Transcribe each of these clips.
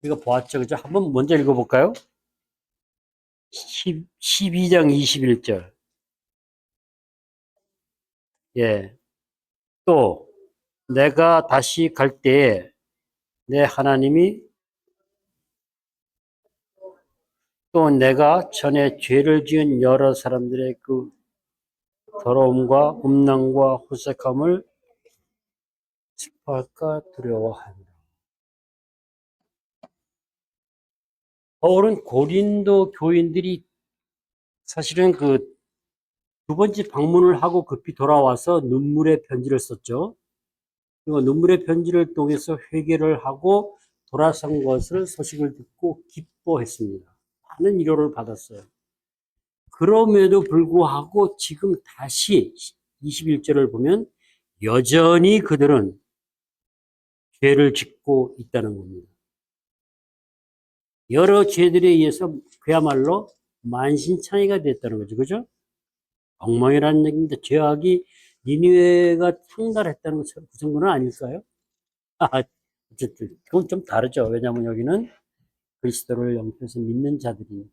이거 보았죠? 그죠? 한번 먼저 읽어볼까요? 12장 21절. 예. 또, 내가 다시 갈 때에 내 하나님이 또 내가 전에 죄를 지은 여러 사람들의 그 더러움과 음란과 호색함을 짚할까 두려워한다. 바울은 고린도 교인들이 사실은 그 두 번째 방문을 하고 급히 돌아와서 눈물의 편지를 썼죠. 그리고 눈물의 편지를 통해서 회개를 하고 돌아선 것을 소식을 듣고 기뻐했습니다. 많은 위로를 받았어요. 그럼에도 불구하고 지금 다시 21절을 보면 여전히 그들은 죄를 짓고 있다는 겁니다. 여러 죄들에 의해서 그야말로 만신창이가 됐다는 거죠. 그죠? 엉망이라는 얘기입니다. 죄악이 니느웨가 창달했다는 것은 그 정도는 아닐까요? 어쨌든 그건 좀 다르죠. 왜냐하면 여기는 그리스도를 영접해서 믿는 자들이니까.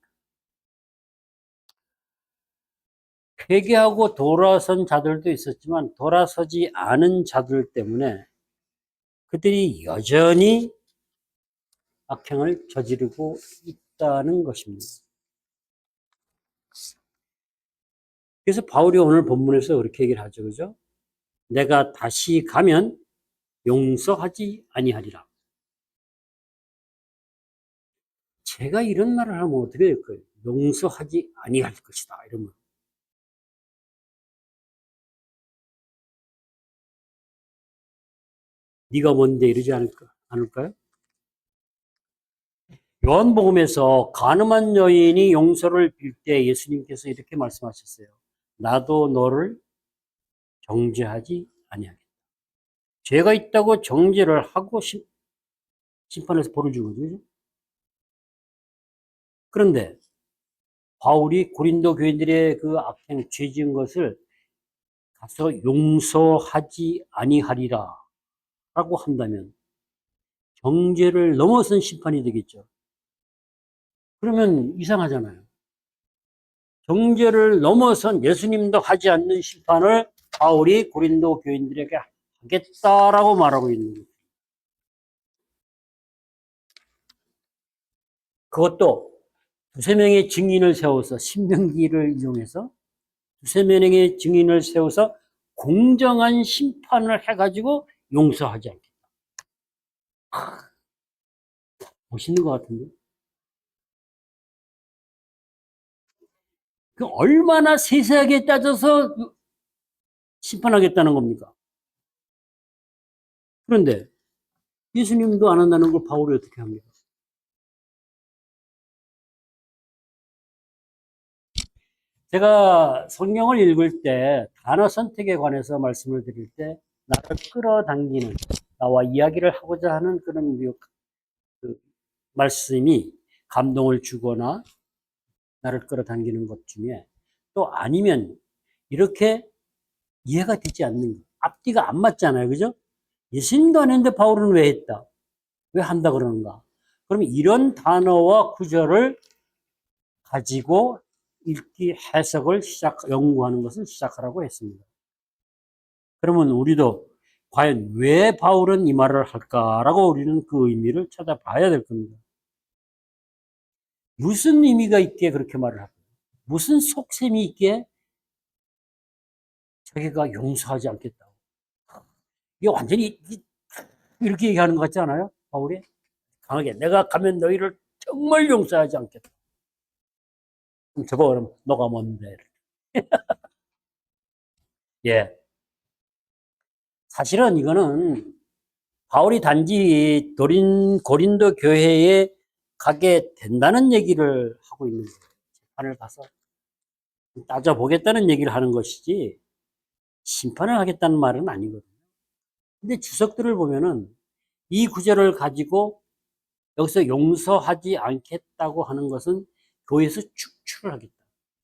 회개하고 돌아선 자들도 있었지만 돌아서지 않은 자들 때문에 그들이 여전히 악행을 저지르고 있다는 것입니다. 그래서 바울이 오늘 본문에서 그렇게 얘기를 하죠. 그죠? 내가 다시 가면 용서하지 아니하리라. 제가 이런 말을 하면 어떻게 될 거예요? 용서하지 아니할 것이다. 이러면. 네가 뭔데 이러지 않을까요? 요한복음에서 간음한 여인이 용서를 빌 때 예수님께서 이렇게 말씀하셨어요. 나도 너를 정죄하지 아니하겠다. 죄가 있다고 정죄를 하고 심판에서 벌을 주는 거죠. 그런데 바울이 고린도 교인들의 그 악행, 죄 지은 것을 가서 용서하지 아니하리라 라고 한다면 정죄를 넘어선 심판이 되겠죠. 그러면 이상하잖아요. 정죄를 넘어선 예수님도 하지 않는 심판을 바울이 고린도 교인들에게 하겠다라고 말하고 있는 거예요. 그것도 두세 명의 증인을 세워서 신명기를 이용해서 두세 명의 증인을 세워서 공정한 심판을 해가지고 용서하지 않겠다. 멋있는 것 같은데? 그 얼마나 세세하게 따져서 심판하겠다는 겁니까? 그런데 예수님도 안 한다는 걸 바울이 어떻게 합니까? 제가 성경을 읽을 때 단어 선택에 관해서 말씀을 드릴 때 나를 끌어당기는, 나와 이야기를 하고자 하는 그런 그 말씀이 감동을 주거나 나를 끌어당기는 것 중에 또 아니면 이렇게 이해가 되지 않는 것, 앞뒤가 안 맞잖아요. 그죠? 예수님도 안 했는데 바울은 왜 했다? 왜 한다 그러는가? 그럼 이런 단어와 구절을 가지고 읽기, 해석을 연구하는 것을 시작하라고 했습니다. 그러면 우리도 과연 왜 바울은 이 말을 할까라고 우리는 그 의미를 찾아봐야 될 겁니다. 무슨 의미가 있기에 그렇게 말을 할까요? 무슨 속셈이 있기에 자기가 용서하지 않겠다고. 이게 완전히 이렇게 얘기하는 것 같지 않아요? 바울이? 강하게 내가 가면 너희를 정말 용서하지 않겠다. 그럼 저거 그러면 너가 뭔데? 예. 사실은 이거는 바울이 단지 고린도 교회에 가게 된다는 얘기를 하고 있는 거예요. 재판을 가서 따져보겠다는 얘기를 하는 것이지 심판을 하겠다는 말은 아니거든요. 근데 주석들을 보면은 이 구절을 가지고 여기서 용서하지 않겠다고 하는 것은 교회에서 축출을 하겠다.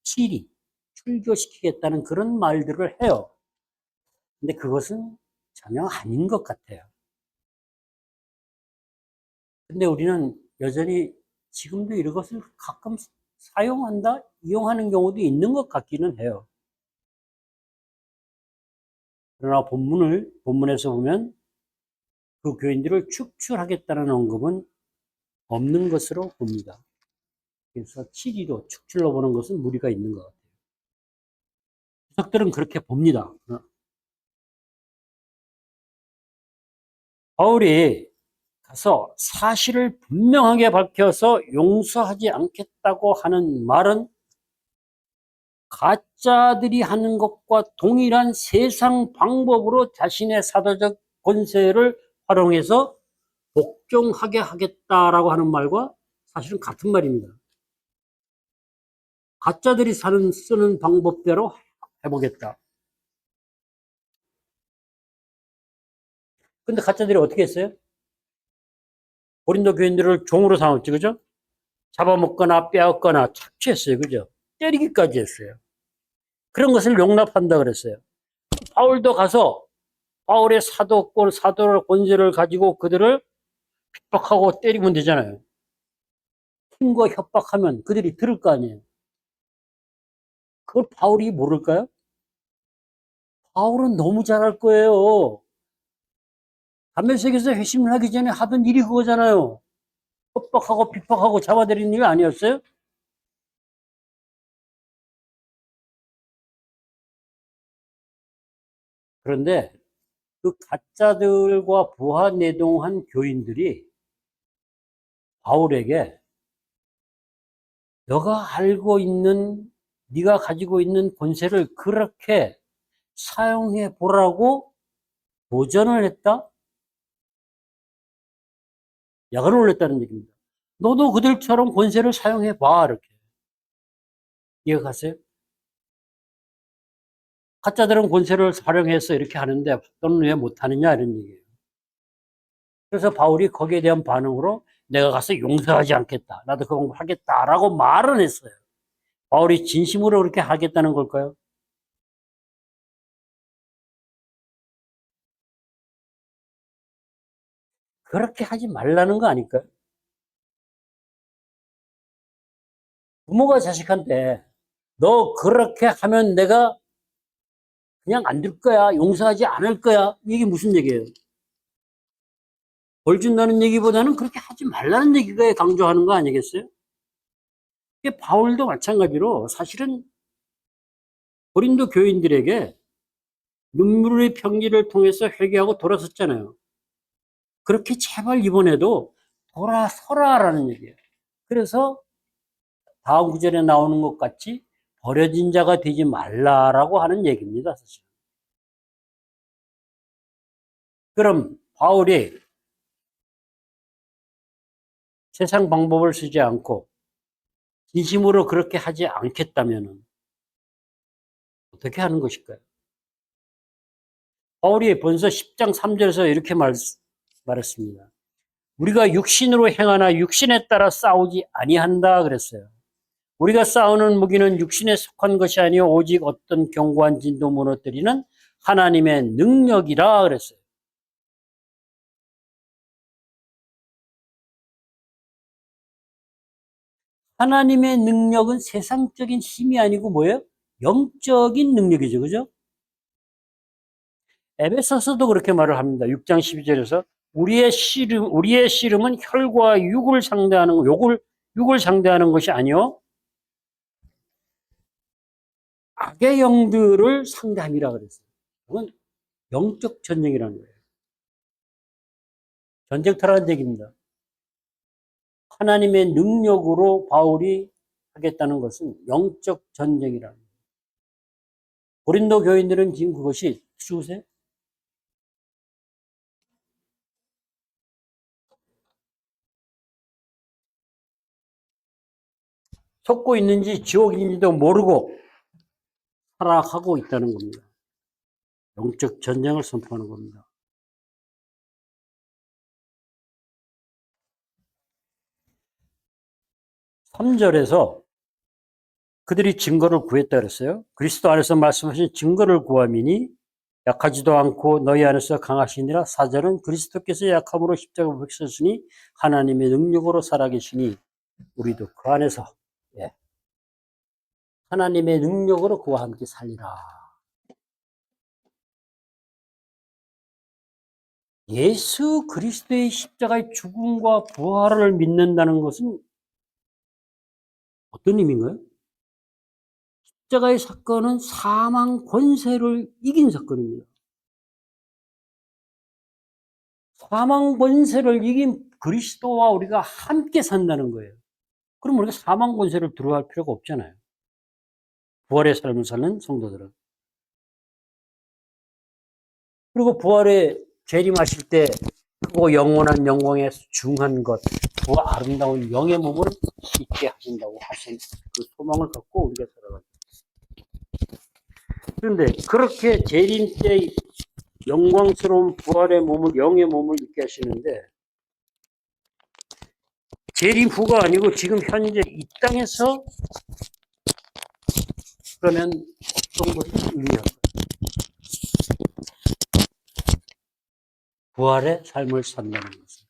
치리, 출교시키겠다는 그런 말들을 해요. 근데 그것은 전혀 아닌 것 같아요. 근데 우리는 여전히 지금도 이것을 가끔 사용한다, 이용하는 경우도 있는 것 같기는 해요. 그러나 본문에서 보면 그 교인들을 축출하겠다는 언급은 없는 것으로 봅니다. 그래서 7위로 축출로 보는 것은 무리가 있는 것 같아요. 주석들은 그렇게 봅니다. 바울이 가서 사실을 분명하게 밝혀서 용서하지 않겠다고 하는 말은 가짜들이 하는 것과 동일한 세상 방법으로 자신의 사도적 권세를 활용해서 복종하게 하겠다라고 하는 말과 사실은 같은 말입니다. 가짜들이 쓰는 방법대로 해보겠다. 근데 가짜들이 어떻게 했어요? 고린도 교인들을 종으로 삼았지, 그죠? 잡아먹거나 빼앗거나 착취했어요, 그죠? 때리기까지 했어요. 그런 것을 용납한다 그랬어요. 바울도 가서 바울의 사도의 권세를 가지고 그들을 핍박하고 때리면 되잖아요. 힘과 협박하면 그들이 들을 거 아니에요. 그걸 바울이 모를까요? 바울은 너무 잘할 거예요. 담메색에서 회심을 하기 전에 하던 일이 그거잖아요. 협박하고 핍박하고 잡아들이는 일 아니었어요? 그런데 그 가짜들과 부하내동한 교인들이 바울에게 너가 알고 있는, 네가 가지고 있는 권세를 그렇게 사용해 보라고 도전을 했다? 약을 올렸다는 얘기입니다. 너도 그들처럼 권세를 사용해 봐, 이렇게. 이해가세요? 가짜들은 권세를 활용해서 이렇게 하는데 너는 왜 못하느냐, 이런 얘기예요. 그래서 바울이 거기에 대한 반응으로 내가 가서 용서하지 않겠다. 나도 그 방법 하겠다라고 말은 했어요. 바울이 진심으로 그렇게 하겠다는 걸까요? 그렇게 하지 말라는 거 아닐까요? 부모가 자식한테 너 그렇게 하면 내가 그냥 안 될 거야. 용서하지 않을 거야. 이게 무슨 얘기예요? 벌 준다는 얘기보다는 그렇게 하지 말라는 얘기가 강조하는 거 아니겠어요? 이게 바울도 마찬가지로 사실은 고린도 교인들에게 눈물의 편지를 통해서 회개하고 돌아섰잖아요. 그렇게 제발 이번에도 돌아서라라는 얘기예요. 그래서 다음 구절에 나오는 것 같이 버려진 자가 되지 말라라고 하는 얘기입니다, 사실. 그럼 바울이 세상 방법을 쓰지 않고 진심으로 그렇게 하지 않겠다면 어떻게 하는 것일까요? 바울이 본서 10장 3절에서 이렇게 말했습니다. 우리가 육신으로 행하나 육신에 따라 싸우지 아니한다 그랬어요. 우리가 싸우는 무기는 육신에 속한 것이 아니요 오직 어떤 견고한 진도 무너뜨리는 하나님의 능력이라 그랬어요. 하나님의 능력은 세상적인 힘이 아니고 뭐예요? 영적인 능력이죠. 그죠? 에베소서도 그렇게 말을 합니다. 6장 12절에서 우리의 씨름은 혈과 육을 상대하는 육을 상대하는 것이 아니요 악의 영들을 상대함이라 그랬어요. 그건 영적 전쟁이라는 거예요. 전쟁터라는 얘기입니다. 하나님의 능력으로 바울이 하겠다는 것은 영적 전쟁이라는 거예요. 고린도 교인들은 지금 그것이 죽으세요? 속고 있는지 지옥인지도 모르고 살아가고 있다는 겁니다. 영적 전쟁을 선포하는 겁니다. 3절에서 그들이 증거를 구했다 그랬어요. 그리스도 안에서 말씀하신 증거를 구함이니 약하지도 않고 너희 안에서 강하시니라. 4절은 그리스도께서 약함으로 십자가에 박히셨으니 하나님의 능력으로 살아계시니 우리도 그 안에서 예, 하나님의 능력으로 그와 함께 살리라. 예수 그리스도의 십자가의 죽음과 부활을 믿는다는 것은 어떤 의미인가요? 십자가의 사건은 사망 권세를 이긴 사건입니다. 사망 권세를 이긴 그리스도와 우리가 함께 산다는 거예요. 그럼 우리가 사망 권세를 두려워할 필요가 없잖아요. 부활의 삶을 사는 성도들은. 그리고 부활에 재림하실 때 크고 영원한 영광에 중한 것, 그 아름다운 영의 몸을 있게 하신다고 하신 그 소망을 갖고 우리가 살아가죠. 그런데 그렇게 재림 때 영광스러운 부활의 몸을, 영의 몸을 있게 하시는데 재림 후가 아니고 지금 현재 이 땅에서 그러면 어떤 것을 의미할까요? 부활의 삶을 산다는 것은.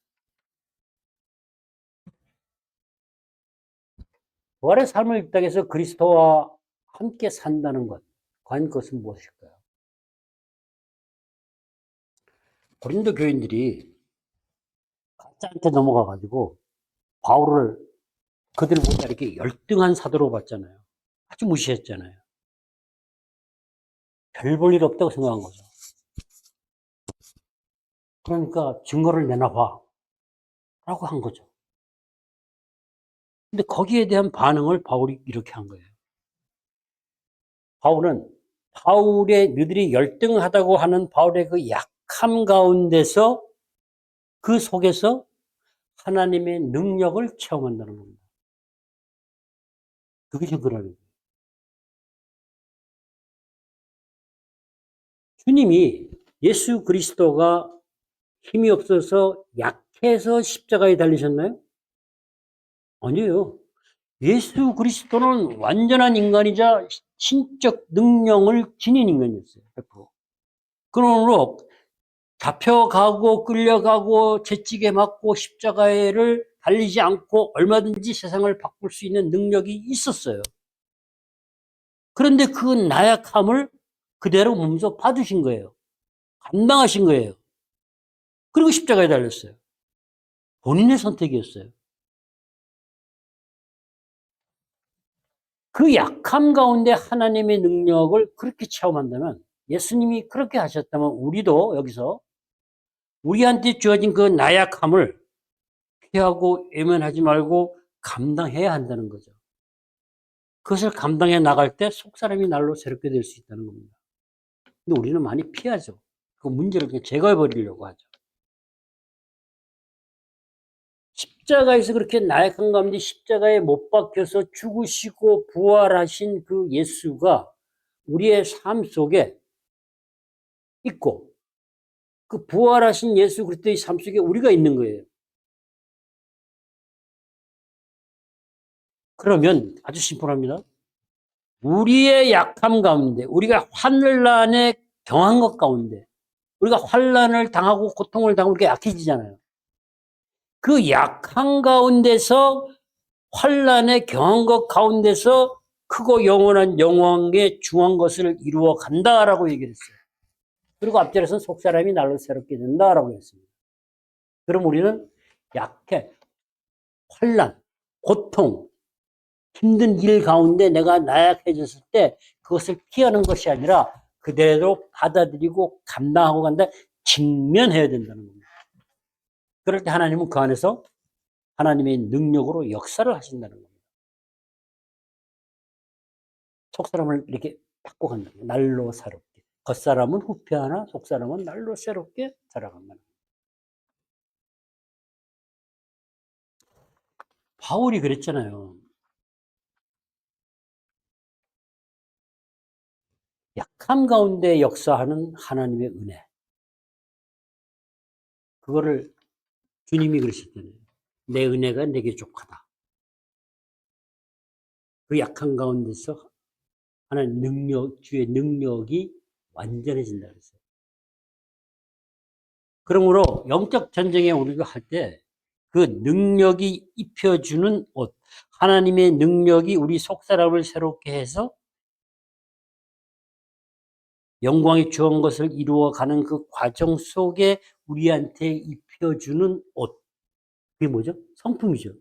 부활의 삶을 이 땅에서 그리스도와 함께 산다는 것, 과연 그것은 무엇일까요? 고린도 교인들이 가짜한테 넘어가가지고 바울을 그들보다 이렇게 열등한 사도로 봤잖아요. 아주 무시했잖아요. 별 볼 일 없다고 생각한 거죠. 그러니까 증거를 내놔봐 라고 한 거죠. 근데 거기에 대한 반응을 바울이 이렇게 한 거예요. 바울의 너희들이 열등하다고 하는 바울의 그 약함 가운데서 그 속에서 하나님의 능력을 체험한다는 겁니다. 그게 증거라는 거예요. 주님이 예수 그리스도가 힘이 없어서 약해서 십자가에 달리셨나요? 아니에요. 예수 그리스도는 완전한 인간이자 신적 능력을 지닌 인간이었어요. 100%. 그러므로 잡혀가고 끌려가고 채찍에 맞고 십자가를 달리지 않고 얼마든지 세상을 바꿀 수 있는 능력이 있었어요. 그런데 그 나약함을 그대로 몸소 받으신 거예요. 감당하신 거예요. 그리고 십자가에 달렸어요. 본인의 선택이었어요. 그 약함 가운데 하나님의 능력을 그렇게 체험한다면, 예수님이 그렇게 하셨다면 우리도 여기서 우리한테 주어진 그 나약함을 피하고 외면하지 말고 감당해야 한다는 거죠. 그것을 감당해 나갈 때 속사람이 날로 새롭게 될 수 있다는 겁니다. 근데 우리는 많이 피하죠. 그 문제를 그냥 제거해 버리려고 하죠. 십자가에서 그렇게 나약한 가운데 십자가에 못 박혀서 죽으시고 부활하신 그 예수가 우리의 삶 속에 있고, 그 부활하신 예수 그리스도의 삶 속에 우리가 있는 거예요. 그러면 아주 심플합니다. 우리의 약함 가운데, 우리가 환난에 경한 것 가운데, 우리가 환난을 당하고 고통을 당하고 이렇게 약해지잖아요. 그 약한 가운데서 환난에 경한 것 가운데서 크고 영원한 영광에 중한 것을 이루어 간다라고 얘기를 했어요. 그리고 앞절에서는 속사람이 날로 새롭게 된다라고 했습니다. 그럼 우리는 약해, 환난, 고통, 힘든 일 가운데 내가 나약해졌을 때 그것을 피하는 것이 아니라 그대로 받아들이고 감당하고 간다, 직면해야 된다는 겁니다. 그럴 때 하나님은 그 안에서 하나님의 능력으로 역사를 하신다는 겁니다. 속사람을 이렇게 바꿔간다는 거예요. 날로 새롭게. 겉사람은 후패하나 속사람은 날로 새롭게 자라간다는 거예요. 바울이 그랬잖아요. 약함 가운데 역사하는 하나님의 은혜. 그거를 주님이 그러셨잖아요. 내 은혜가 내게 족하다. 그 약한 가운데서 하나님 능력, 주의 능력이 완전해진다 그랬어요. 그러므로 영적 전쟁에 우리가 할 때 그 능력이 입혀주는 옷, 하나님의 능력이 우리 속사람을 새롭게 해서 영광이 주어진 것을 이루어가는 그 과정 속에 우리한테 입혀주는 옷. 그게 뭐죠? 성품이죠.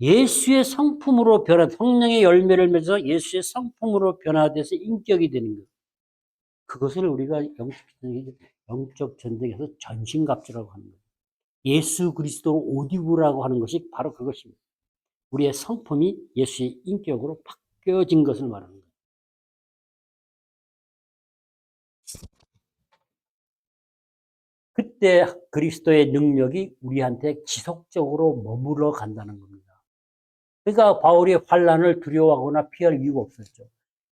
예수의 성품으로 성령의 열매를 맺어서 예수의 성품으로 변화돼서 인격이 되는 것. 그것을 우리가 영적 전쟁에서 전신갑주라고 하는 거예요. 예수 그리스도 옷 입으라고 하는 것이 바로 그것입니다. 우리의 성품이 예수의 인격으로 바뀌어진 것을 말하는 거예요. 그때 그리스도의 능력이 우리한테 지속적으로 머물러 간다는 겁니다. 그러니까 바울이 환난을 두려워하거나 피할 이유가 없었죠.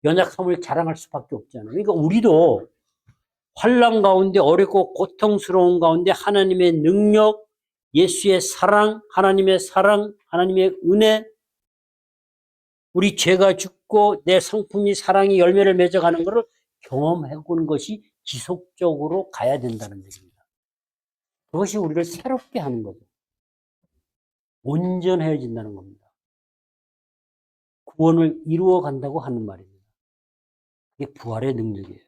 연약함을 자랑할 수밖에 없잖아요. 그러니까 우리도 환난 가운데 어렵고 고통스러운 가운데 하나님의 능력, 예수의 사랑, 하나님의 은혜, 우리 죄가 죽고 내 성품이 사랑이 열매를 맺어가는 것을 경험해보는 것이 지속적으로 가야 된다는 얘기입니다. 그것이 우리를 새롭게 하는 거죠. 온전해진다는 겁니다. 구원을 이루어 간다고 하는 말입니다. 이게 부활의 능력이에요.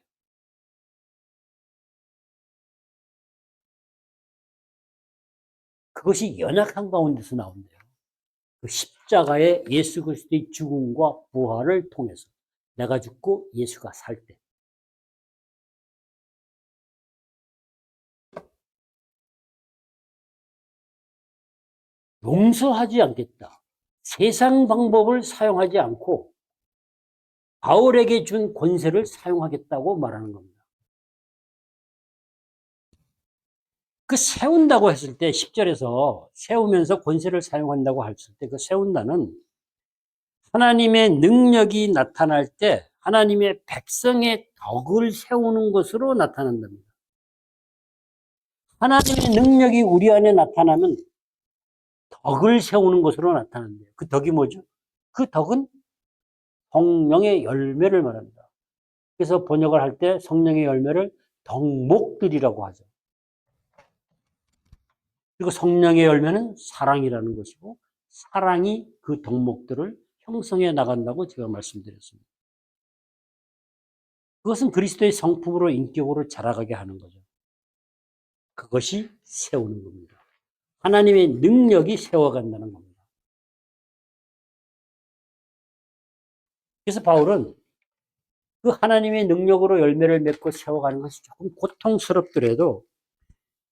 그것이 연약한 가운데서 나온대요. 그 십자가의 예수 그리스도의 죽음과 부활을 통해서 내가 죽고 예수가 살 때. 용서하지 않겠다. 세상 방법을 사용하지 않고 바울에게 준 권세를 사용하겠다고 말하는 겁니다. 그 세운다고 했을 때 10절에서 세우면서 권세를 사용한다고 했을 때 그 세운다는 하나님의 능력이 나타날 때 하나님의 백성의 덕을 세우는 것으로 나타난답니다. 하나님의 능력이 우리 안에 나타나면 덕을 세우는 것으로 나타난대요. 그 덕이 뭐죠? 그 덕은 성령의 열매를 말합니다. 그래서 번역을 할 때 성령의 열매를 덕목들이라고 하죠. 그리고 성령의 열매는 사랑이라는 것이고 사랑이 그 덕목들을 형성해 나간다고 제가 말씀드렸습니다. 그것은 그리스도의 성품으로 인격으로 자라가게 하는 거죠. 그것이 세우는 겁니다. 하나님의 능력이 세워간다는 겁니다. 그래서 바울은 그 하나님의 능력으로 열매를 맺고 세워가는 것이 조금 고통스럽더라도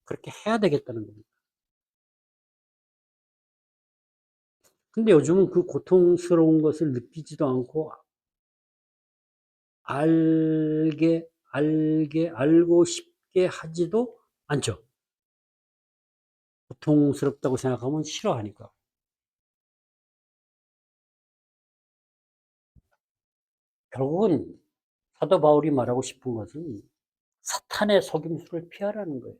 그렇게 해야 되겠다는 겁니다. 근데 요즘은 그 고통스러운 것을 느끼지도 않고 알고 싶게 하지도 않죠. 고통스럽다고 생각하면 싫어하니까. 결국은 사도 바울이 말하고 싶은 것은 사탄의 속임수를 피하라는 거예요.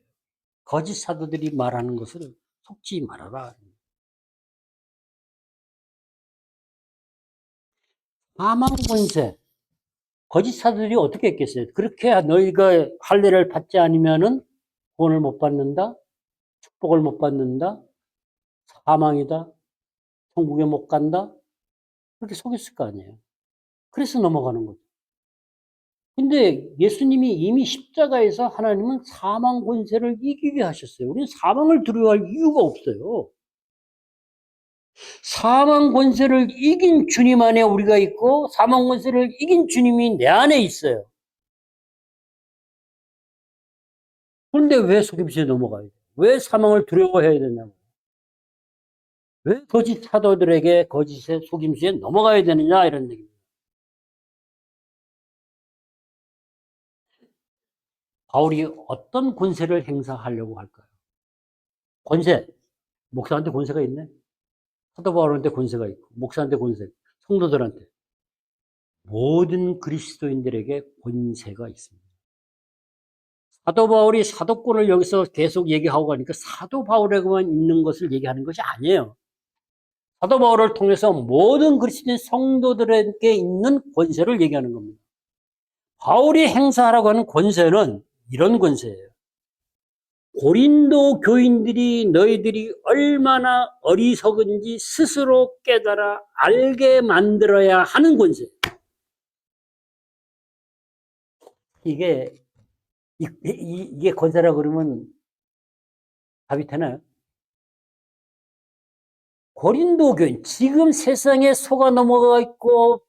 거짓 사도들이 말하는 것을 속지 말아라. 사망 권세. 거짓 사도들이 어떻게 했겠어요? 그렇게 너희가 할례를 받지 않으면은 구원을 못 받는다, 축복을 못 받는다, 사망이다, 천국에 못 간다. 그렇게 속였을 거 아니에요. 그래서 넘어가는 거죠. 근데 예수님이 이미 십자가에서 하나님은 사망 권세를 이기게 하셨어요. 우리는 사망을 두려워할 이유가 없어요. 사망 권세를 이긴 주님 안에 우리가 있고 사망 권세를 이긴 주님이 내 안에 있어요. 그런데 왜 속임수에 넘어가야 돼요? 왜 사망을 두려워해야 되냐고. 왜 거짓 사도들에게 거짓의 속임수에 넘어가야 되느냐 이런 얘기입니다. 바울이 어떤 권세를 행사하려고 할까요? 권세. 목사한테 권세가 있네. 사도 바울한테 권세가 있고 목사한테 권세, 성도들한테 모든 그리스도인들에게 권세가 있습니다. 사도 바울이 사도권을 여기서 계속 얘기하고 가니까 사도 바울에게만 있는 것을 얘기하는 것이 아니에요. 사도 바울을 통해서 모든 그리스도인 성도들에게 있는 권세를 얘기하는 겁니다. 바울이 행사하라고 하는 권세는 이런 권세예요. 고린도 교인들이 너희들이 얼마나 어리석은지 스스로 깨달아 알게 만들어야 하는 권세. 이게 권세라 그러면 답이 되나요? 고린도 교인, 지금 세상에 속아 넘어가 있고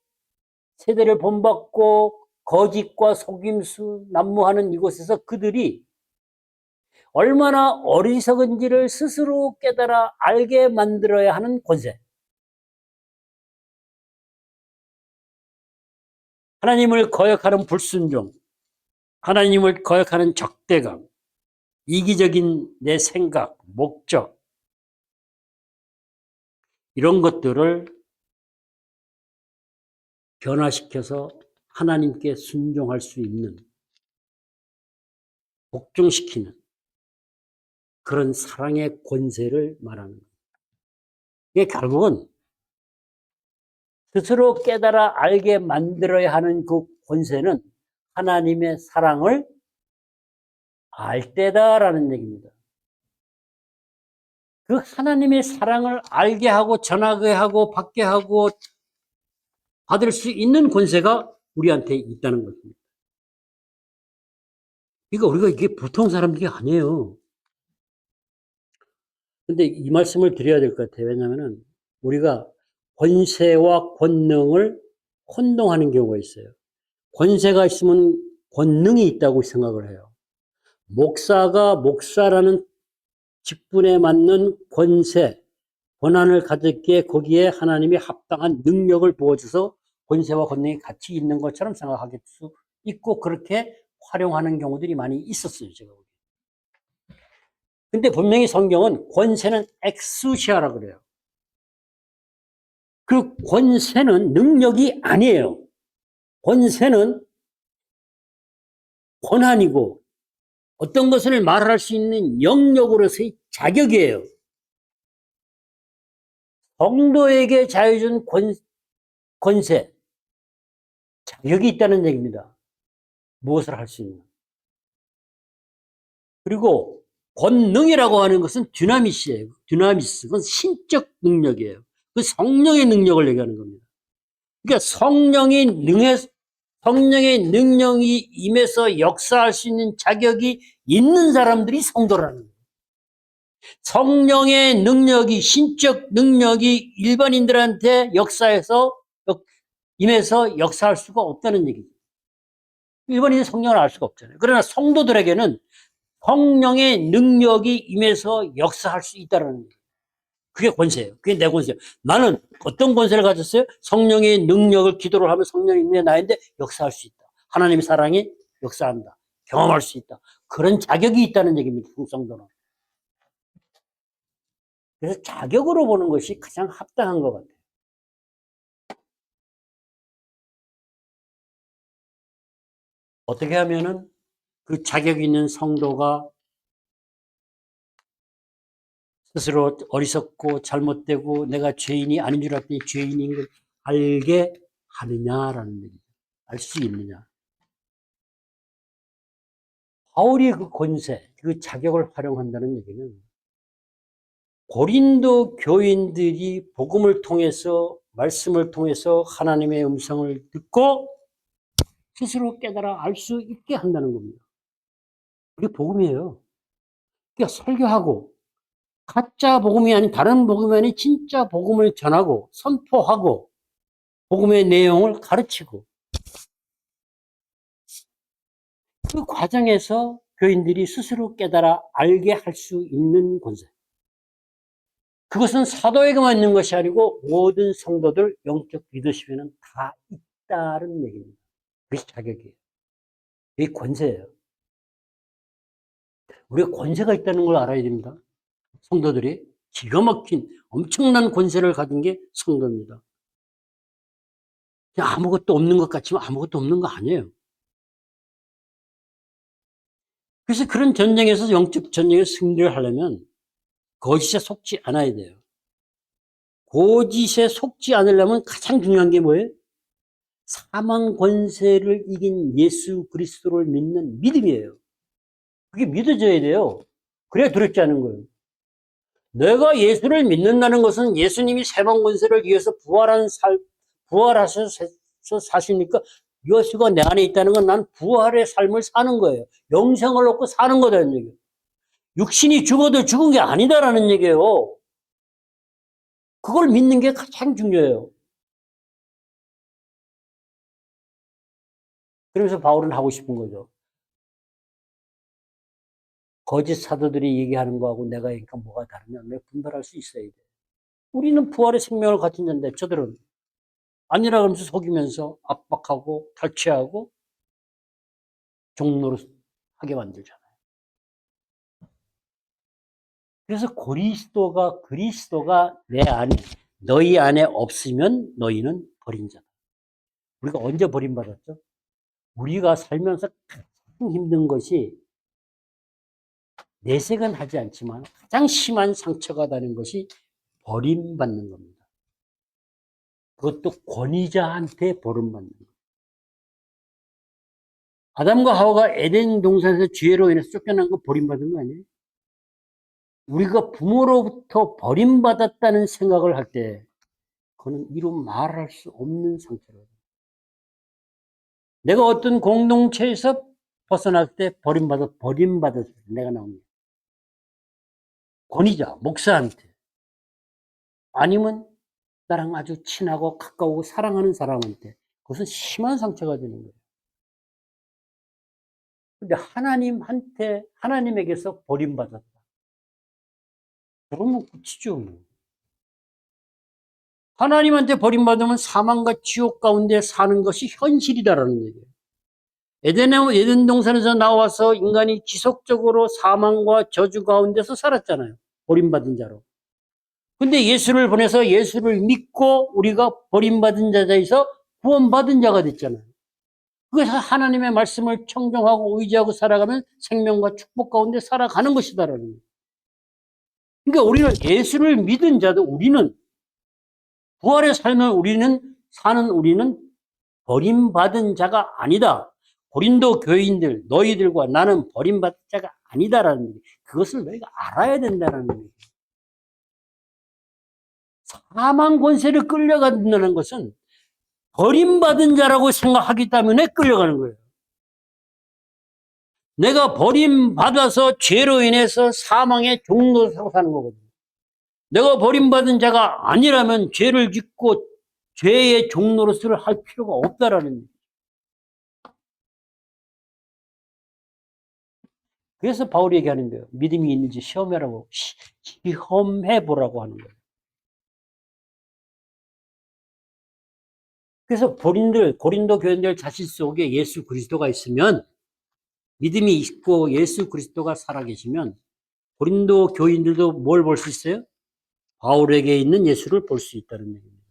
세대를 본받고 거짓과 속임수 난무하는 이곳에서 그들이 얼마나 어리석은지를 스스로 깨달아 알게 만들어야 하는 권세. 하나님을 거역하는 불순종, 하나님을 거역하는 적대감, 이기적인 내 생각, 목적, 이런 것들을 변화시켜서 하나님께 순종할 수 있는, 복종시키는 그런 사랑의 권세를 말하는 거예요. 이게 결국은 스스로 깨달아 알게 만들어야 하는 그 권세는 하나님의 사랑을 알 때다라는 얘기입니다. 그 하나님의 사랑을 알게 하고 전하게 하고 받게 하고 받을 수 있는 권세가 우리한테 있다는 것입니다. 그러니까 이게 보통 사람들이 아니에요. 근데 이 말씀을 드려야 될 것 같아요. 왜냐면은 우리가 권세와 권능을 혼동하는 경우가 있어요. 권세가 있으면 권능이 있다고 생각을 해요. 목사가 목사라는 직분에 맞는 권세, 권한을 가졌기에 거기에 하나님이 합당한 능력을 부어줘서 권세와 권능이 같이 있는 것처럼 생각할 수 있고 그렇게 활용하는 경우들이 많이 있었어요. 제가 보기에. 근데 분명히 성경은 권세는 엑수시아라 그래요. 그 권세는 능력이 아니에요. 권세는 권한이고 어떤 것을 말할 수 있는 영역으로서의 자격이에요. 성도에게 자유준 권세, 자격이 있다는 얘기입니다. 무엇을 할 수 있는. 그리고 권능이라고 하는 것은 dynamit이에요. dynamis, 그건 신적 능력이에요. 그 성령의 능력을 얘기하는 겁니다. 그러니까 성령의 능력이 임해서 역사할 수 있는 자격이 있는 사람들이 성도라는 거예요. 성령의 능력이, 신적 능력이 일반인들한테 임해서 역사할 수가 없다는 얘기죠. 일반인은 성령을 알 수가 없잖아요. 그러나 성도들에게는 성령의 능력이 임해서 역사할 수 있다는 거예요. 그게 권세예요. 그게 내 권세예요. 나는 어떤 권세를 가졌어요? 성령의 능력을 기도를 하면 성령이 내 나인데 역사할 수 있다. 하나님의 사랑이 역사한다. 경험할 수 있다. 그런 자격이 있다는 얘기입니다. 성도는. 그래서 자격으로 보는 것이 가장 합당한 것 같아요. 어떻게 하면은 그 자격 있는 성도가 스스로 어리석고 잘못되고 내가 죄인이 아닌 줄 알았더니 죄인인 걸 알게 하느냐라는 얘기죠. 알 수 있느냐. 바울이 그 권세, 그 자격을 활용한다는 얘기는 고린도 교인들이 복음을 통해서, 말씀을 통해서 하나님의 음성을 듣고 스스로 깨달아 알 수 있게 한다는 겁니다. 그게 복음이에요. 그러니까 설교하고 가짜 복음이 아닌 다른 복음이 아닌 진짜 복음을 전하고 선포하고 복음의 내용을 가르치고 그 과정에서 교인들이 스스로 깨달아 알게 할 수 있는 권세. 그것은 사도에게만 있는 것이 아니고 모든 성도들 영적 리더십에는 다 있다는 얘기입니다. 그게 자격이에요. 그게 권세예요. 우리가 권세가 있다는 걸 알아야 됩니다. 성도들이 기가 막힌 엄청난 권세를 가진 게 성도입니다. 그냥 아무것도 없는 것 같지만 아무것도 없는 거 아니에요. 그래서 그런 전쟁에서 영적 전쟁에 승리를 하려면 거짓에 속지 않아야 돼요. 거짓에 속지 않으려면 가장 중요한 게 뭐예요? 사망 권세를 이긴 예수 그리스도를 믿는 믿음이에요. 그게 믿어져야 돼요. 그래 두렵지 않은 거예요. 내가 예수를 믿는다는 것은 예수님이 세방 권세를 위해서 부활하셔서 사시니까 예수가 내 안에 있다는 건 난 부활의 삶을 사는 거예요. 영생을 얻고 사는 거다는 얘기예요. 육신이 죽어도 죽은 게 아니다라는 얘기예요. 그걸 믿는 게 가장 중요해요. 그래서 바울은 하고 싶은 거죠. 거짓 사도들이 얘기하는 거하고 내가 얘기하니까 뭐가 다르냐. 내가 분별할 수 있어야 돼. 우리는 부활의 생명을 가진 자인데 저들은 아니라 그러면서 속이면서 압박하고 탈취하고 종로로 하게 만들잖아요. 그래서 그리스도가 내 안에, 너희 안에 없으면 너희는 버린 자다. 우리가 언제 버림받았죠? 우리가 살면서 가장 힘든 것이 내색은 하지 않지만 가장 심한 상처가 되는 것이 버림받는 겁니다. 그것도 권위자한테 버림받는 겁니다. 아담과 하와가 에덴 동산에서 죄로 인해서 쫓겨난 거 버림받은 거 아니에요? 우리가 부모로부터 버림받았다는 생각을 할 때 그거는 이루 말할 수 없는 상처예요. 내가 어떤 공동체에서 벗어날 때 버림받았을 때 내가 나옵니다. 권위자, 목사한테 아니면 나랑 아주 친하고 가까우고 사랑하는 사람한테 그것은 심한 상처가 되는 거예요. 근데 하나님에게서 버림받았다. 그러면 끝이죠. 하나님한테 버림받으면 사망과 지옥 가운데 사는 것이 현실이다라는 얘기예요. 에덴 동산에서 나와서 인간이 지속적으로 사망과 저주 가운데서 살았잖아요. 버림받은 자로. 근데 예수를 보내서 예수를 믿고 우리가 버림받은 자에서 구원받은 자가 됐잖아요. 그래서 하나님의 말씀을 청정하고 의지하고 살아가면 생명과 축복 가운데 살아가는 것이다라는 거예요. 그러니까 우리는 예수를 믿은 자도 우리는 부활의 삶을 사는 우리는 버림받은 자가 아니다. 고린도 교인들, 너희들과 나는 버림받은 자가 아니다라는 얘기. 그것을 너희가 알아야 된다는 얘기. 사망 권세를 끌려간다는 것은 버림받은 자라고 생각하기 때문에 끌려가는 거예요. 내가 버림받아서 죄로 인해서 사망의 종로로 사는 거거든요. 내가 버림받은 자가 아니라면 죄를 짓고 죄의 종로로서를 할 필요가 없다라는 얘기예요. 그래서 바울이 얘기하는 거예요. 믿음이 있는지 시험해보라고 하는 거예요. 그래서 고린도 교인들 자신 속에 예수 그리스도가 있으면, 믿음이 있고 예수 그리스도가 살아계시면 고린도 교인들도 뭘 볼 수 있어요? 바울에게 있는 예수를 볼 수 있다는 얘기입니다.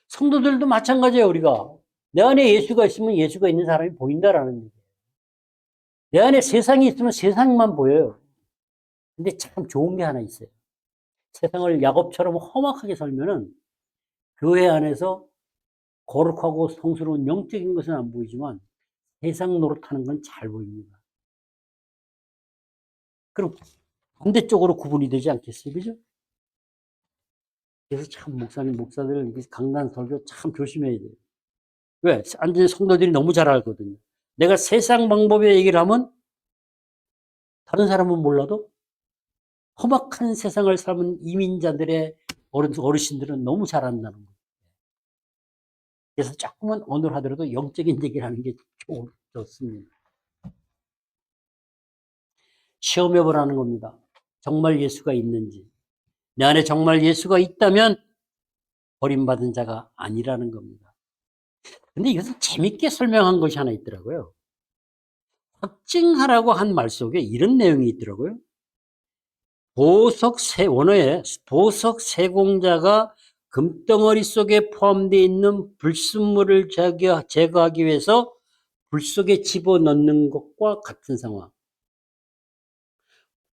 성도들도 마찬가지예요. 우리가 내 안에 예수가 있으면 예수가 있는 사람이 보인다라는 얘기예요. 내 안에 세상이 있으면 세상만 보여요. 근데 참 좋은 게 하나 있어요. 세상을 야곱처럼 험악하게 살면은 교회 안에서 거룩하고 성스러운 영적인 것은 안 보이지만 세상 노릇하는 건 잘 보입니다. 그럼 반대쪽으로 구분이 되지 않겠어요? 그죠? 그래서 참 목사들 강단 설교 참 조심해야 돼요. 왜? 완전히 성도들이 너무 잘 알거든요. 내가 세상 방법의 얘기를 하면 다른 사람은 몰라도 험악한 세상을 살면 이민자들의 어르신들은 너무 잘 안다는 거예요. 그래서 조금은 언어를 하더라도 영적인 얘기를 하는 게 좋습니다. 시험해보라는 겁니다. 정말 예수가 있는지. 내 안에 정말 예수가 있다면 버림받은 자가 아니라는 겁니다. 근데 이것을 재밌게 설명한 것이 하나 있더라고요. 확증하라고 한 말 속에 이런 내용이 있더라고요. 원어에 보석 세공자가 금덩어리 속에 포함되어 있는 불순물을 제거하기 위해서 불 속에 집어넣는 것과 같은 상황.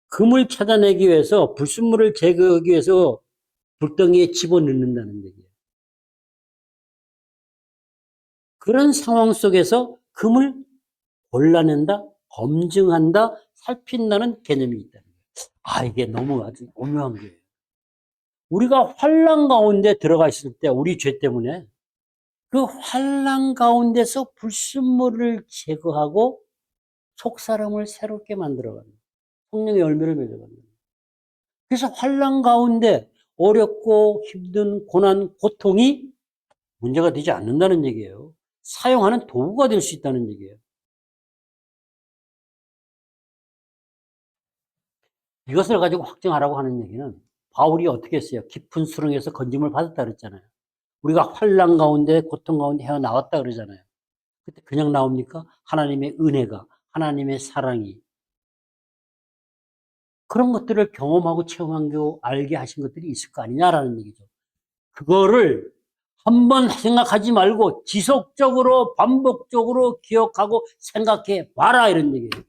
금을 찾아내기 위해서 불순물을 제거하기 위해서 불덩이에 집어넣는다는 얘기예요. 그런 상황 속에서 금을 골라낸다? 검증한다, 살핀다는 개념이 있다는 거예요. 이게 너무 아주 오묘한 거예요. 우리가 환난 가운데 들어가 있을 때 우리 죄 때문에 그 환난 가운데서 불순물을 제거하고 속사람을 새롭게 만들어가는 성령의 열매를 맺어가는 거예요. 그래서 환난 가운데 어렵고 힘든 고난, 고통이 문제가 되지 않는다는 얘기예요. 사용하는 도구가 될 수 있다는 얘기예요. 이것을 가지고 확증하라고 하는 얘기는 바울이 어떻게 했어요? 깊은 수렁에서 건짐을 받았다 그랬잖아요. 우리가 환난 가운데 고통 가운데 헤어나왔다 그러잖아요. 그때 그냥 나옵니까? 하나님의 은혜가, 하나님의 사랑이 그런 것들을 경험하고 체험하고 알게 하신 것들이 있을 거 아니냐라는 얘기죠. 그거를 한번 생각하지 말고 지속적으로 반복적으로 기억하고 생각해 봐라 이런 얘기예요.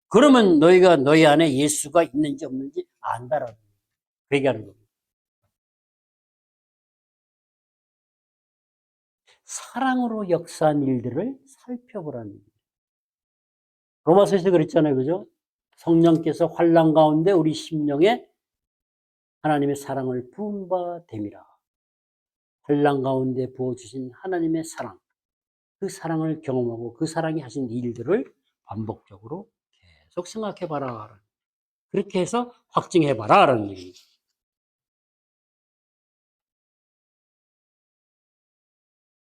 그러면 너희가 너희 안에 예수가 있는지 없는지 안다라는 거예요. 그 얘기하는 겁니다. 사랑으로 역사한 일들을 살펴보라는 거예요. 로마서에서 그랬잖아요. 그죠? 성령께서 환난 가운데 우리 심령에 하나님의 사랑을 부은 바 됨이라. 환난 가운데 부어주신 하나님의 사랑, 그 사랑을 경험하고 그 사랑이 하신 일들을 반복적으로 계속 생각해봐라. 그렇게 해서 확증해봐라. 라는 얘기입니다.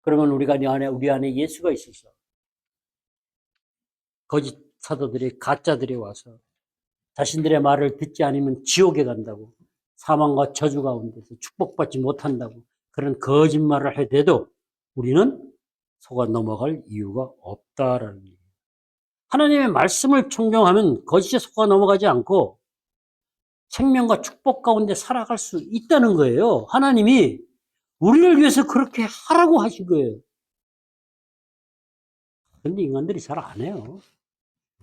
그러면 우리 안에 예수가 있어서 거짓 사도들이, 가짜들이 와서 자신들의 말을 듣지 않으면 지옥에 간다고, 사망과 저주 가운데서 축복받지 못한다고 그런 거짓말을 해대도 우리는 속아 넘어갈 이유가 없다라는 얘기예요. 하나님의 말씀을 청정하면 거짓에 속아 넘어가지 않고 생명과 축복 가운데 살아갈 수 있다는 거예요. 하나님이 우리를 위해서 그렇게 하라고 하신 거예요. 근데 인간들이 잘 안 해요.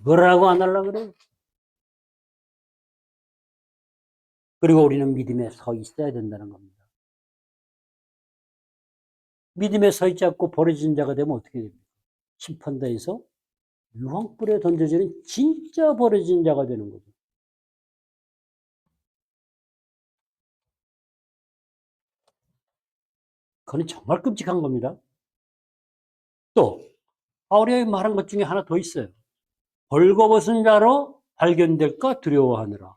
뭐라고 안 하려고 그래요. 그리고 우리는 믿음에 서 있어야 된다는 겁니다. 믿음에 서 있지 않고 버려진 자가 되면 어떻게 됩니까? 심판대에서 유황불에 던져지는 진짜 버려진 자가 되는 거죠. 그건 정말 끔찍한 겁니다. 또 바울이 말한 것 중에 하나 더 있어요. 벌거벗은 자로 발견될까 두려워하느라.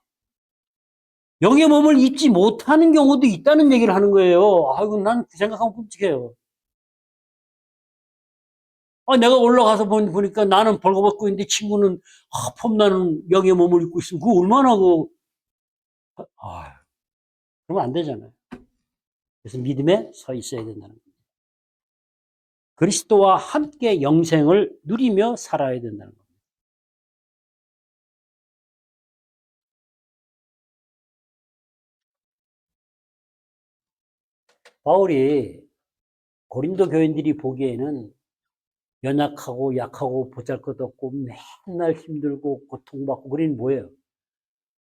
영의 몸을 잊지 못하는 경우도 있다는 얘기를 하는 거예요. 아이고, 난 그 생각하면 끔찍해요. 내가 올라가서 보니까 나는 벌거벗고 있는데 친구는 폼나는 영의 몸을 입고 있으면 그거 얼마나 그러면 안 되잖아요. 그래서 믿음에 서 있어야 된다는 거예요. 그리스도와 함께 영생을 누리며 살아야 된다는 겁니다. 바울이 고린도 교인들이 보기에는 연약하고 약하고 보잘것없고 맨날 힘들고 고통받고 그러니 뭐예요?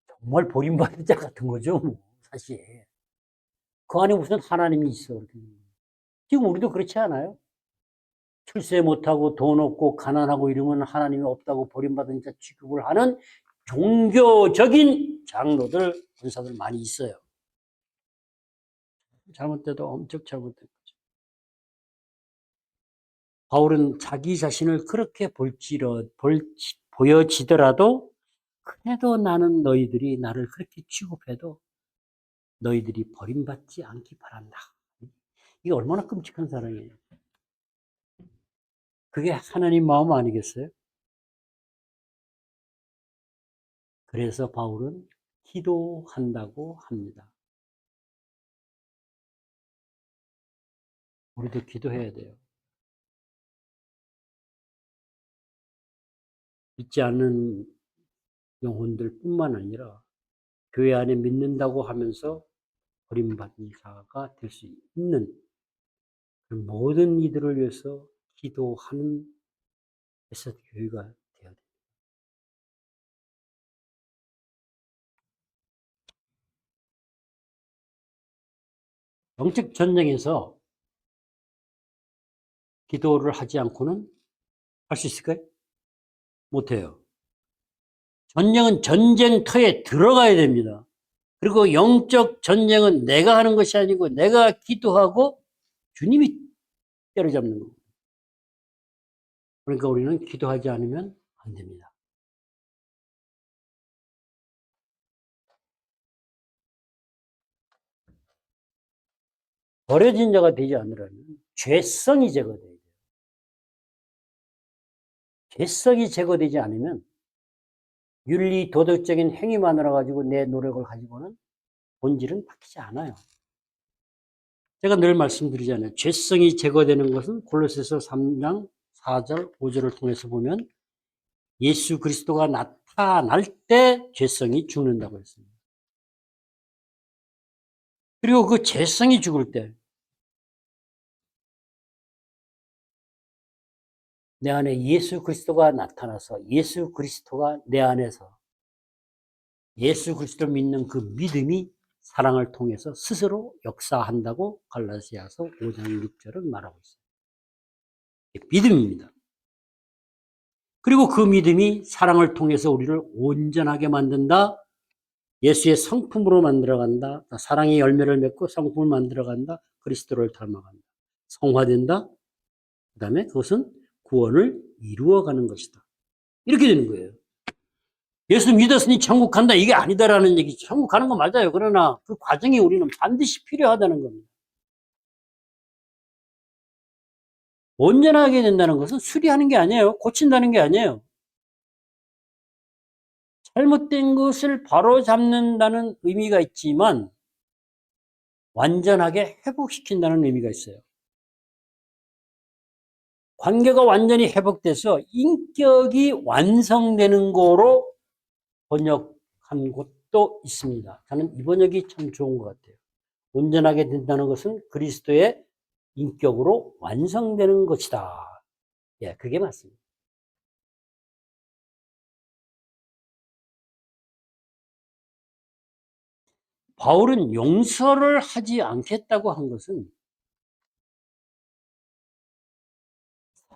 정말 버림받은 자 같은 거죠, 뭐, 사실. 그 안에 무슨 하나님이 있어. 지금 우리도 그렇지 않아요? 출세 못하고 돈 없고 가난하고 이러면 하나님이 없다고 버림받은 자 취급을 하는 종교적인 장로들, 권사들 많이 있어요. 잘못돼도 엄청 잘못된 거죠. 바울은 자기 자신을 그렇게 보여지더라도 그래도 나는 너희들이 나를 그렇게 취급해도 너희들이 버림받지 않기 바란다. 이게 얼마나 끔찍한 사랑이에요. 그게 하나님 마음 아니겠어요? 그래서 바울은 기도한다고 합니다. 우리도 기도해야 돼요. 믿지 않는 영혼들 뿐만 아니라 교회 안에 믿는다고 하면서 버림받은 자가 될 수 있는 모든 이들을 위해서 기도하는 에셋 교회가 되어야 돼요. 영적 전쟁에서 기도를 하지 않고는 할 수 있을까요? 못해요. 전쟁은 전쟁터에 들어가야 됩니다. 그리고 영적 전쟁은 내가 하는 것이 아니고 내가 기도하고 주님이 때려잡는 겁니다. 그러니까 우리는 기도하지 않으면 안 됩니다. 버려진 자가 되지 않으려면 죄성이 제거돼야 돼요. 죄성이 제거되지 않으면 윤리 도덕적인 행위만으로 가지고 내 노력을 가지고는 본질은 바뀌지 않아요. 제가 늘 말씀드리잖아요. 죄성이 제거되는 것은 골로새서 3장 4절 5절을 통해서 보면 예수 그리스도가 나타날 때 죄성이 죽는다고 했습니다. 그리고 그 죄성이 죽을 때 내 안에 예수 그리스도가 나타나서 예수 그리스도가 내 안에서 예수 그리스도를 믿는 그 믿음이 사랑을 통해서 스스로 역사한다고 갈라디아서 5장 6절은 말하고 있어요. 믿음입니다. 그리고 그 믿음이 사랑을 통해서 우리를 온전하게 만든다. 예수의 성품으로 만들어간다. 사랑의 열매를 맺고 성품을 만들어간다. 그리스도를 닮아간다. 성화된다. 그 다음에 그것은 구원을 이루어가는 것이다. 이렇게 되는 거예요. 예수 믿었으니 천국 간다 이게 아니다라는 얘기죠. 천국 가는 거 맞아요. 그러나 그 과정이 우리는 반드시 필요하다는 겁니다. 온전하게 된다는 것은 수리하는 게 아니에요. 고친다는 게 아니에요. 잘못된 것을 바로잡는다는 의미가 있지만 완전하게 회복시킨다는 의미가 있어요. 관계가 완전히 회복돼서 인격이 완성되는 거로 번역한 곳도 있습니다. 저는 이 번역이 참 좋은 것 같아요. 온전하게 된다는 것은 그리스도의 인격으로 완성되는 것이다. 예, 그게 맞습니다. 바울은 용서를 하지 않겠다고 한 것은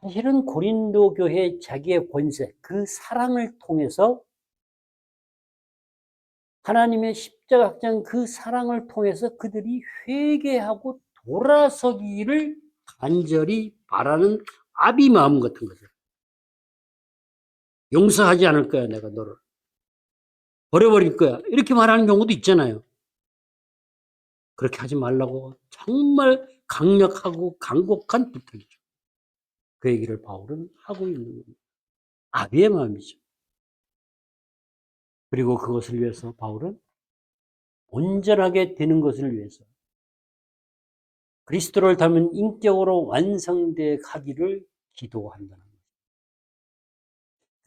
사실은 고린도 교회 자기의 권세, 그 사랑을 통해서 하나님의 십자가장 그 사랑을 통해서 그들이 회개하고 돌아서기를 간절히 바라는 아비 마음 같은 거죠. 용서하지 않을 거야, 내가 너를. 버려버릴 거야. 이렇게 말하는 경우도 있잖아요. 그렇게 하지 말라고 정말 강력하고 간곡한 부탁이죠. 그 얘기를 바울은 하고 있는 겁니다. 아비의 마음이죠. 그리고 그것을 위해서 바울은 온전하게 되는 것을 위해서 그리스도를 닮은 인격으로 완성돼 가기를 기도한다는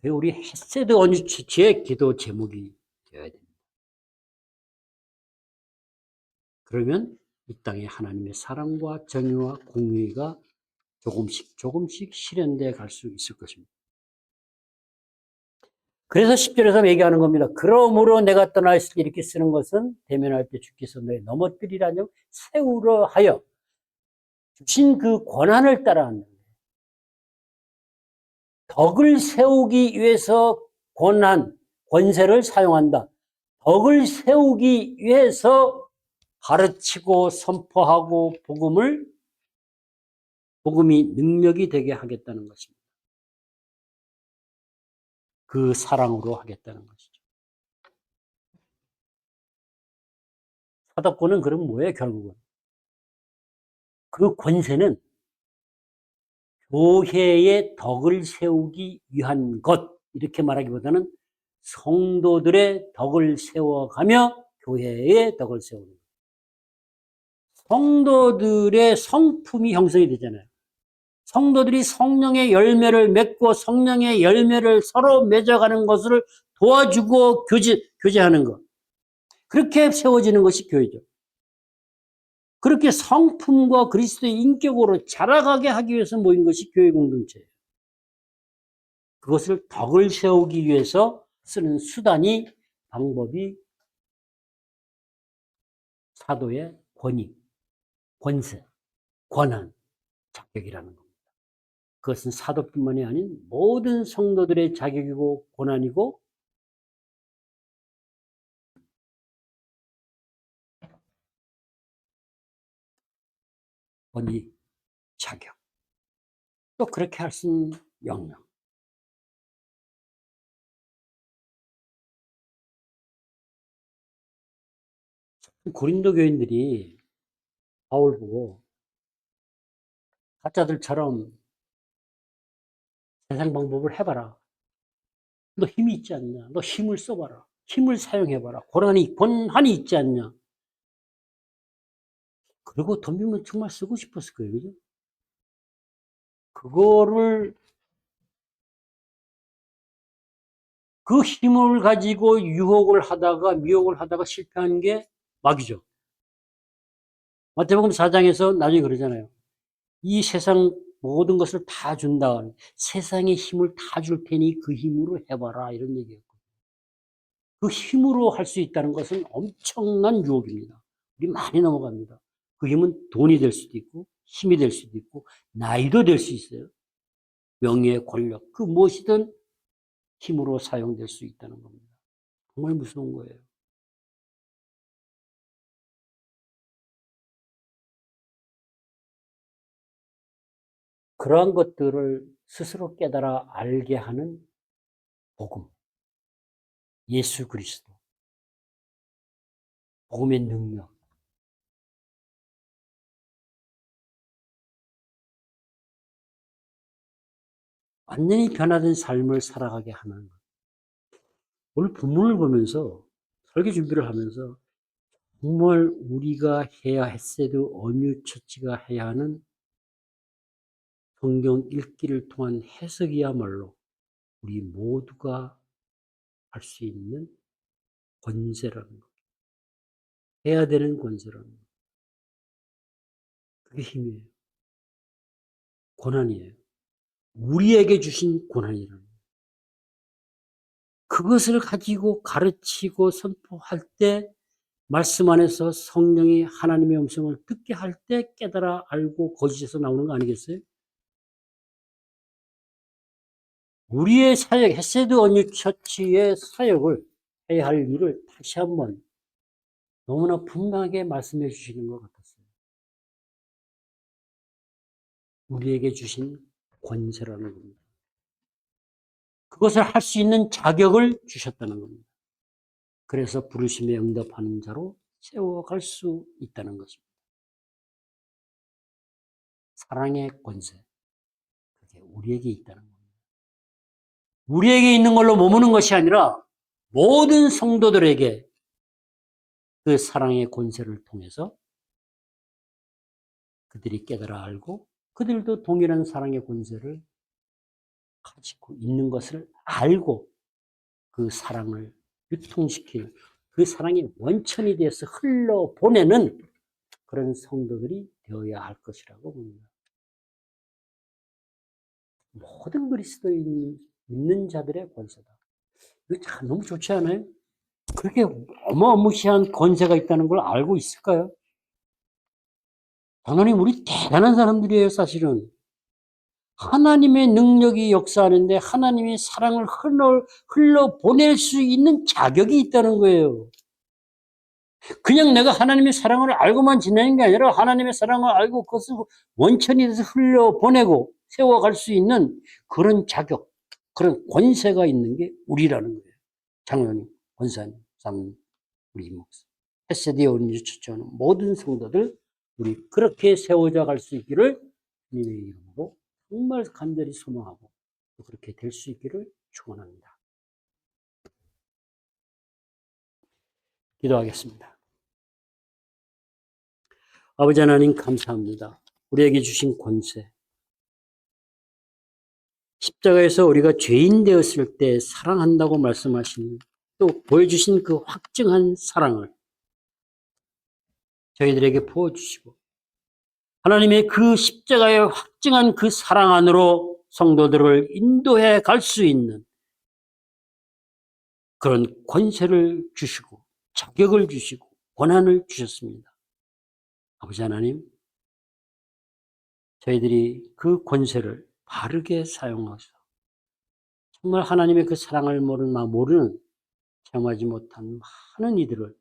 거예요. 우리 헤세드 언유처치의 기도 제목이 되어야 됩니다. 그러면 이 땅에 하나님의 사랑과 정의와 공의가 조금씩 조금씩 실현돼 갈 수 있을 것입니다. 그래서 10절에서 얘기하는 겁니다. 그러므로 내가 떠나 있을 때 이렇게 쓰는 것은 대면할 때 주께서 너희 넘어뜨리라는 세우려 하여 주신 그 권한을 따라한다. 덕을 세우기 위해서 권한, 권세를 사용한다. 덕을 세우기 위해서 가르치고 선포하고 복음이 능력이 되게 하겠다는 것입니다. 그 사랑으로 하겠다는 것이죠. 사도권은 그럼 뭐예요, 결국은? 그 권세는 교회의 덕을 세우기 위한 것, 이렇게 말하기보다는 성도들의 덕을 세워가며 교회의 덕을 세우는 것. 성도들의 성품이 형성이 되잖아요. 성도들이 성령의 열매를 맺고 성령의 열매를 서로 맺어가는 것을 도와주고 교제하는 것. 그렇게 세워지는 것이 교회죠. 그렇게 성품과 그리스도의 인격으로 자라가게 하기 위해서 모인 것이 교회 공동체예요. 그것을 덕을 세우기 위해서 쓰는 수단이 방법이 사도의 권위, 권세, 권한, 자격이라는 겁니다. 그것은 사도뿐만이 아닌 모든 성도들의 자격이고 권한이고 권위, 자격. 또 그렇게 할 수 있는 명령. 고린도 교인들이 바울 보고 가짜들처럼 세상 방법을 해봐라. 너 힘이 있지 않냐? 너 힘을 써봐라. 힘을 사용해봐라. 권한이 있지 않냐? 그리고 덤비면 정말 쓰고 싶었을 거예요. 그죠? 그거를, 그 힘을 가지고 미혹을 하다가 실패한 게 마귀죠. 마태복음 4장에서 나중에 그러잖아요. 이 세상 모든 것을 다 준다. 세상의 힘을 다 줄 테니 그 힘으로 해봐라. 이런 얘기예요. 그 힘으로 할 수 있다는 것은 엄청난 유혹입니다. 우리 많이 넘어갑니다. 그 힘은 돈이 될 수도 있고, 힘이 될 수도 있고, 나이도 될 수 있어요. 명예, 권력, 그 무엇이든 힘으로 사용될 수 있다는 겁니다. 정말 무서운 거예요. 그러한 것들을 스스로 깨달아 알게 하는 복음, 예수 그리스도, 복음의 능력. 완전히 변화된 삶을 살아가게 하는 것. 오늘 본문을 보면서 설교 준비를 하면서 정말 우리가 해야 헤세드 언유 처치가 해야 하는 성경 읽기를 통한 해석이야말로 우리 모두가 할 수 있는 권세라는 것. 해야 되는 권세라는 것. 그게 힘이에요. 고난이에요. 우리에게 주신 고난이라는 것. 그것을 가지고 가르치고 선포할 때 말씀 안에서 성령이 하나님의 음성을 듣게 할 때 깨달아 알고 거짓에서 나오는 거 아니겠어요? 우리의 사역, 헤세드 언유 처치의 사역을 해야 할 일을 다시 한번 너무나 분명하게 말씀해 주시는 것 같았어요. 우리에게 주신 권세라는 겁니다. 그것을 할 수 있는 자격을 주셨다는 겁니다. 그래서 부르심에 응답하는 자로 세워갈 수 있다는 것입니다. 사랑의 권세, 그게 우리에게 있다는 겁니다. 우리에게 있는 걸로 머무는 것이 아니라 모든 성도들에게 그 사랑의 권세를 통해서 그들이 깨달아 알고 그들도 동일한 사랑의 권세를 가지고 있는 것을 알고 그 사랑을 유통시킬 그 사랑의 원천이 돼서 흘러보내는 그런 성도들이 되어야 할 것이라고 봅니다. 모든 그리스도인이 믿는 자들의 권세다. 이거 참 너무 좋지 않아요? 그렇게 어마무시한 권세가 있다는 걸 알고 있을까요? 당연히 우리 대단한 사람들이에요, 사실은. 하나님의 능력이 역사하는데 하나님의 사랑을 흘러보낼 수 있는 자격이 있다는 거예요. 그냥 내가 하나님의 사랑을 알고만 지내는 게 아니라 하나님의 사랑을 알고 그것을 원천이 돼서 흘려보내고 세워갈 수 있는 그런 자격, 그런 권세가 있는 게 우리라는 거예요. 장로님, 권사님, 사모님, 우리 목사, 헤세드의 언니 추천하는 모든 성도들 우리 그렇게 세워져 갈 수 있기를 주님의 이름으로 정말 간절히 소망하고 그렇게 될 수 있기를 축원합니다. 기도하겠습니다. 아버지 하나님 감사합니다. 우리에게 주신 권세, 십자가에서 우리가 죄인 되었을 때 사랑한다고 말씀하신 또 보여주신 그 확증한 사랑을 저희들에게 부어주시고 하나님의 그 십자가의 확증한 그 사랑 안으로 성도들을 인도해 갈 수 있는 그런 권세를 주시고 자격을 주시고 권한을 주셨습니다. 아버지 하나님, 저희들이 그 권세를 바르게 사용하셔서 정말 하나님의 그 사랑을 모르는 체험하지 못한 많은 이들을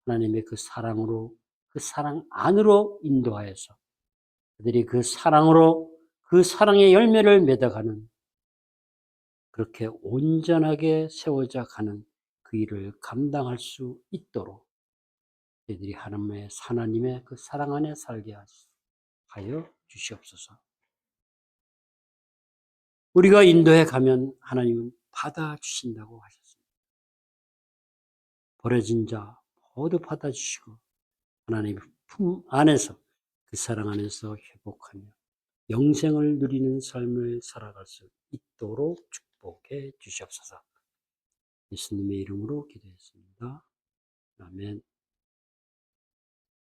하나님의 그 사랑으로 그 사랑 안으로 인도하여서 그들이 그 사랑으로 그 사랑의 열매를 맺어가는 그렇게 온전하게 세워져 가는 그 일을 감당할 수 있도록 저희들이 하나님의 그 사랑 안에 살게 하여 주시옵소서. 우리가 인도에 가면 하나님은 받아주신다고 하셨습니다. 버려진 자 모두 받아주시고 하나님 품 안에서 그 사랑 안에서 회복하며 영생을 누리는 삶을 살아갈 수 있도록 축복해 주시옵소서. 예수님의 이름으로 기도했습니다. 아멘.